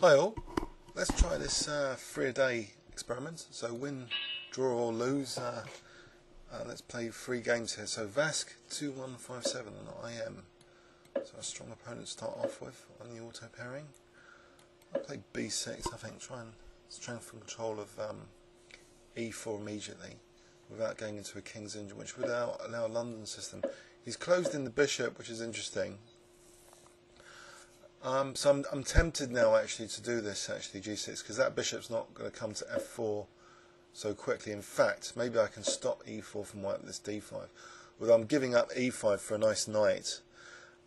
Hi all, let's try this 3-a-day experiment. So win, draw or lose. Let's play 3 games here. So Vaske 2157 and IM. So a strong opponent to start off with on the auto pairing. I'll play B6, I think, try and strengthen control of E4 immediately without going into a King's engine, which would allow a London system. He's closed in the bishop, which is interesting. So I'm tempted now actually to do this G6, because that bishop's not going to come to F4 so quickly. In fact, maybe I can stop E4 from white with this D5. Although I'm giving up E5 for a nice knight.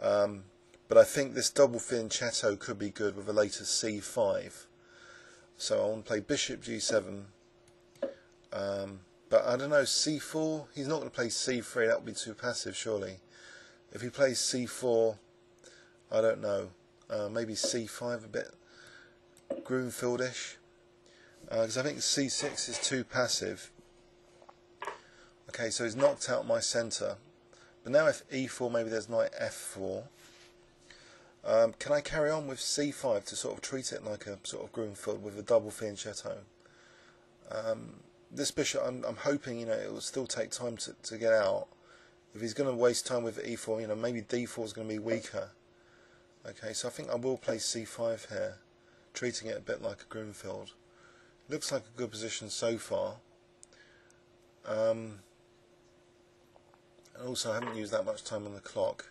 But I think this double fianchetto could be good with a later C5. So I want to play bishop G7. But I don't know, C4, he's not going to play C3, that would be too passive surely. If he plays C4, I don't know. Maybe C5 a bit Groomfieldish, because I think C6 is too passive. Okay, so he's knocked out my centre, but now if E4, maybe there's knight F4. Can I carry on with C5 to sort of treat it like a sort of Groomfield with a double fianchetto? This bishop, I'm hoping, it will still take time to get out. If he's going to waste time with E4, maybe D4 is going to be weaker. Okay, so I think I will play C5 here, treating it a bit like a Groomfield. Looks like a good position so far. And also I haven't used that much time on the clock.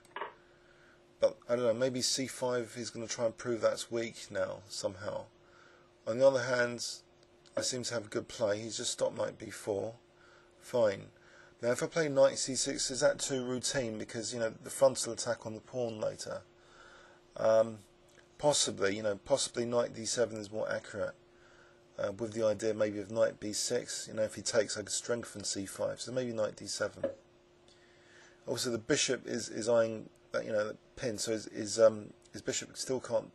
But I don't know, maybe C5 he's going to try and prove that's weak now, somehow. On the other hand, I seem to have a good play. He's just stopped knight B4. Fine. Now if I play knight C6, is that too routine? Because, the frontal attack on the pawn later. Possibly knight D7 is more accurate, with the idea maybe of knight B6. If he takes, I could strengthen C5, so maybe knight D7. Also, the bishop is eyeing that, the pin, so his bishop still can't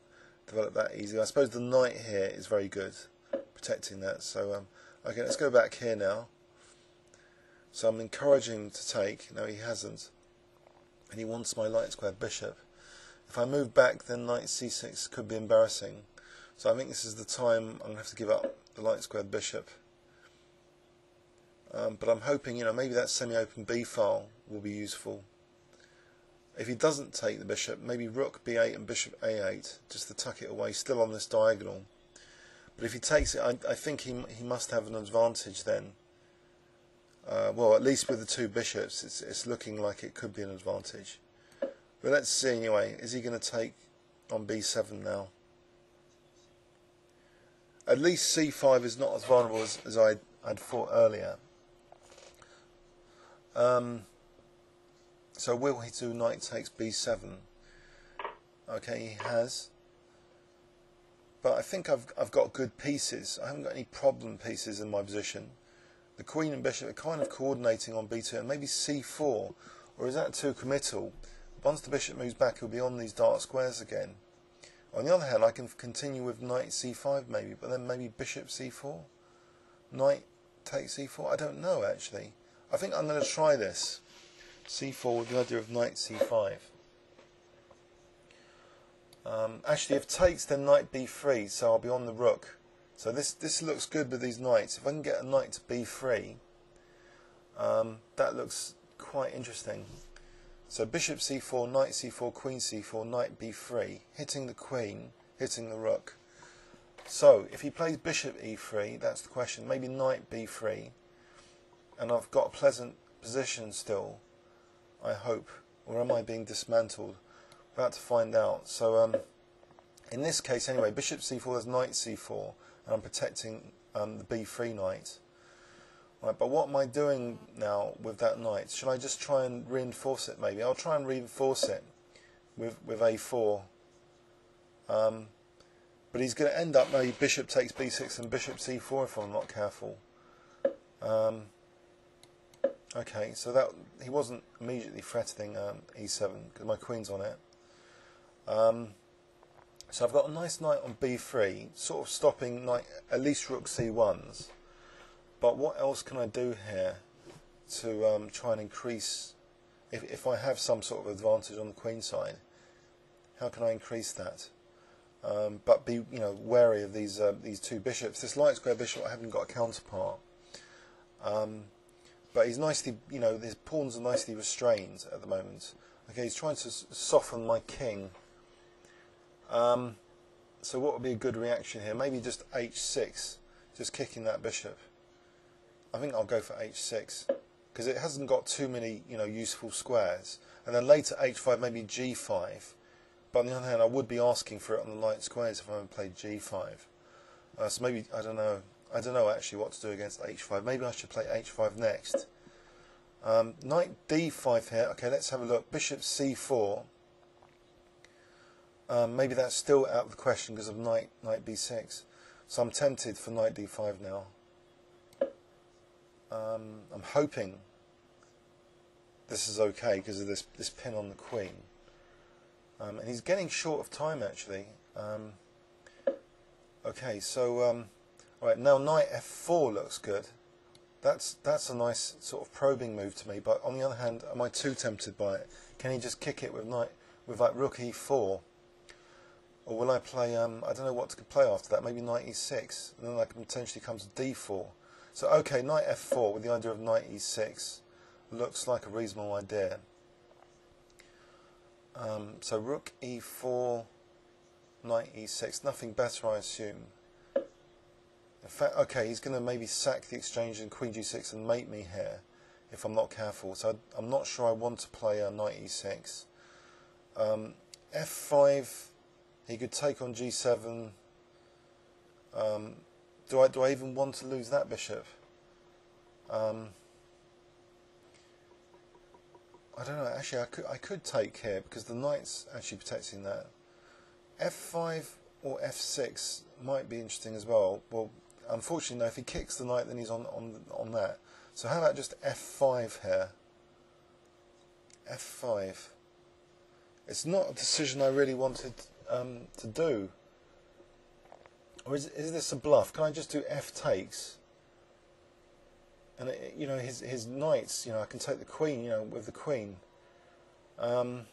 develop that easily. I suppose the knight here is very good, protecting that. So okay, let's go back here now. So I'm encouraging him to take. No, he hasn't, and he wants my light squared bishop. If I move back, then knight c6 could be embarrassing. So I think this is the time I'm going to have to give up the light squared bishop. But I'm hoping, maybe that semi-open B file will be useful. If he doesn't take the bishop, maybe rook b8 and bishop a8, just to tuck it away, still on this diagonal. But if he takes it, I think he must have an advantage then. Well, at least with the two bishops, it's looking like it could be an advantage. But let's see anyway, is he going to take on B7 now? At least C5 is not as vulnerable as I'd thought earlier. So will he do knight takes B7? Okay, he has. But I think I've got good pieces. I haven't got any problem pieces in my position. The queen and bishop are kind of coordinating on B2 and maybe C4. Or is that too committal? Once the bishop moves back, he'll be on these dark squares again. On the other hand, I can continue with knight c5 maybe, but then maybe bishop c4? Knight takes c4? I don't know, actually. I think I'm going to try this. c4 with the idea of knight c5. Actually, if takes, then knight b3, so I'll be on the rook. So this looks good with these knights. If I can get a knight to b3, that looks quite interesting. So bishop c4, knight c4, queen c4, knight b3, hitting the queen, hitting the rook. So if he plays bishop e3, that's the question. Maybe knight b3, and I've got a pleasant position still, I hope. Or am I being dismantled? About to find out. So in this case anyway, bishop c4, there's knight c4, and I'm protecting the b3 knight. Right, but what am I doing now with that knight? Should I just try and reinforce it maybe? I'll try and reinforce it with a4. But he's going to end up maybe bishop takes b6 and bishop c4 if I'm not careful. Okay, so that he wasn't immediately threatening e7 because my queen's on it. So I've got a nice knight on b3, sort of stopping knight, at least rook c1s. But what else can I do here to try and increase, if I have some sort of advantage on the queen side, how can I increase that? but be wary of these two bishops. This light square bishop, I haven't got a counterpart, but he's nicely, his pawns are nicely restrained at the moment. Okay, he's trying to soften my king. So what would be a good reaction here? Maybe just h6, just kicking that bishop. I think I'll go for h6 because it hasn't got too many useful squares. And then later h5, maybe g5. But on the other hand, I would be asking for it on the light squares if I played g5. So maybe I don't know actually what to do against h5. Maybe I should play h5 next. Knight d5 here. Okay, let's have a look. Bishop c4. Maybe that's still out of the question because of knight b6. So I'm tempted for knight d5 now. I'm hoping this is okay because of this pin on the queen. And he's getting short of time actually. Okay, so all right, now knight f4 looks good. That's a nice sort of probing move to me. But on the other hand, am I too tempted by it? Can he just kick it with like rook e4? Or will I play, I don't know what to play after that, maybe knight e6, and then I can potentially come to d4. So okay, knight f4 with the idea of knight e6 looks like a reasonable idea. So rook e4, knight e6, nothing better I assume. In fact, okay, he's going to maybe sack the exchange in queen g6 and mate me here, if I'm not careful. So I'm not sure I want to play knight e6. f5... He could take on g7. Do I even want to lose that bishop? I don't know. Actually, I could take here because the knight's actually protecting that. f5 or f6 might be interesting as well. Well, unfortunately, no. If he kicks the knight, then he's on that. So how about just f5 here? f5. It's not a decision I really wanted to do, or is this a bluff? Can I just do f takes? And his knights, I can take the queen, with the queen. Would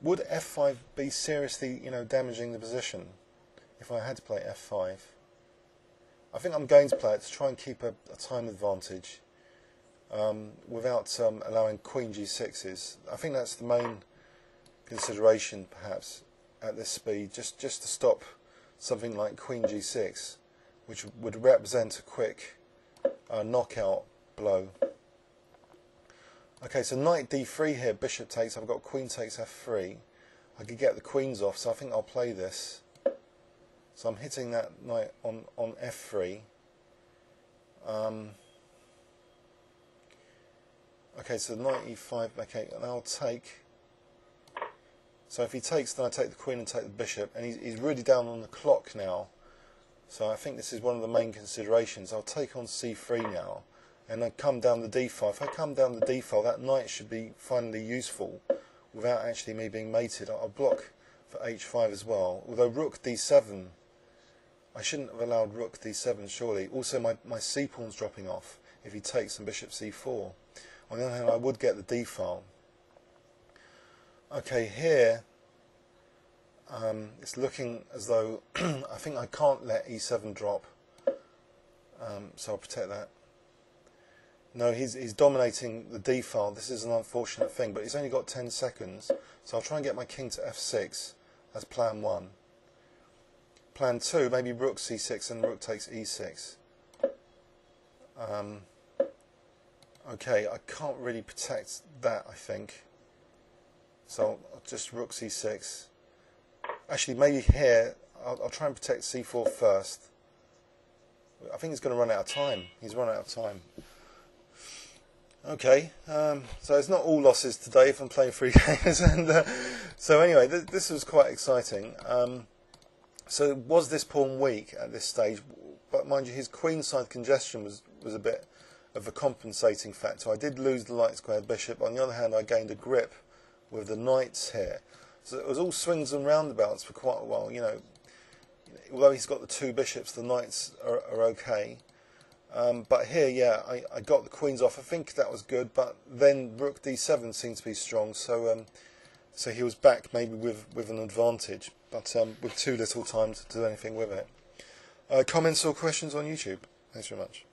f5 be seriously, damaging the position if I had to play f5? I think I'm going to play it to try and keep a time advantage without allowing queen g6s. I think that's the main consideration perhaps at this speed, just to stop something like queen g6, which would represent a quick knockout blow. Okay, so knight d3 here, bishop takes, I've got queen takes f3. I could get the queens off, so I think I'll play this. So I'm hitting that knight on f3. Okay, so knight e5, okay, and I'll take. So if he takes, then I take the queen and take the bishop, and he's really down on the clock now. So I think this is one of the main considerations. I'll take on c3 now, and I come down the d5. If I come down the d5, that knight should be finally useful without actually me being mated. I'll block for h5 as well. Although rook d7, I shouldn't have allowed rook d7 surely. Also my c-pawn's dropping off if he takes and bishop c4. On the other hand, I would get the d-file. Okay, here it's looking as though I think I can't let e7 drop, so I'll protect that. No, he's dominating the d-file. This is an unfortunate thing, but he's only got 10 seconds, so I'll try and get my king to f6. That's plan 1. Plan 2, maybe rook c6 and rook takes e6. Okay, I can't really protect that, I think. So I'll just rook c6. Actually, maybe here, I'll try and protect c4 first. I think he's going to run out of time. He's run out of time. Okay, so it's not all losses today if I'm playing 3 games. And so anyway, this was quite exciting. So was this pawn weak at this stage? But mind you, his queenside congestion was a bit of a compensating factor. I did lose the light squared bishop. On the other hand, I gained a grip with the knights here. So it was all swings and roundabouts for quite a while. Although he's got the 2 bishops, the knights are okay. But here, yeah, I got the queens off. I think that was good, but then rook d7 seemed to be strong. So So he was back maybe with an advantage, but with too little time to do anything with it. Comments or questions on YouTube? Thanks very much.